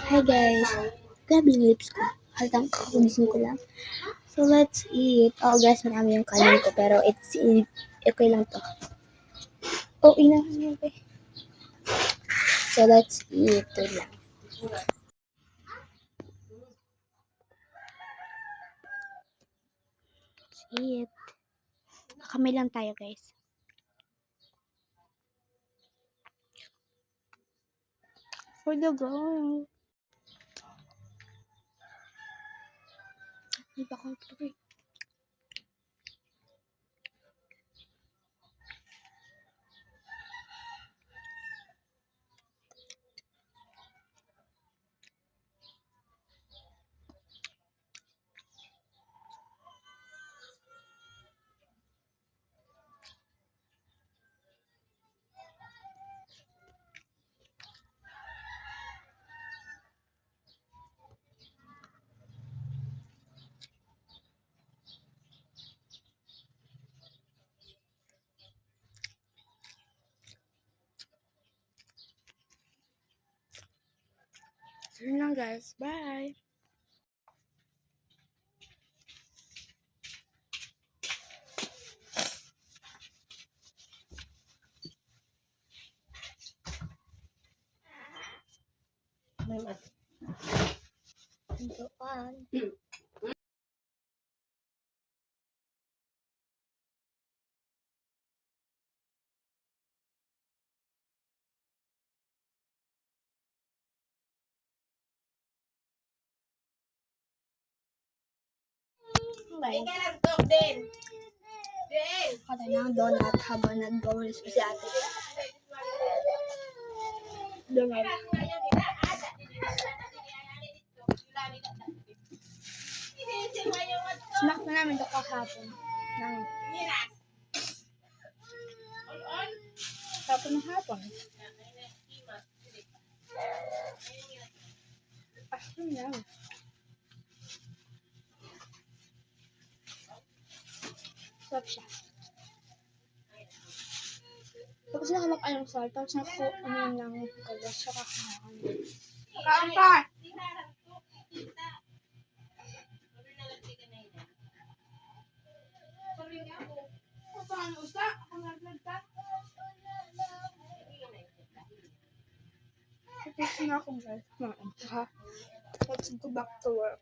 Hi guys! Grabe yung lips ko. Halatang kakagising ko lang. So let's eat. Oh guys, marami yung kanin ko pero okay lang to. Oh, inahan mo ba? So let's eat. Ito lang. Let's eat. Kamay lang tayo guys. For the go. Hindi pa ko ito eh. So yun lang guys. Bye! May mas. Tuntukan. Bye! Kada ng donut habang nag-gawin si ate. Donut. Snack na namin ito kahapon. Hapon na hapon. Asin lang. Sarap siya. Tapos nakalak ayong salt. Tapos ano lang kagas. Saka kakain. Kain ka! Tapos na akong guys. Let's go back to work.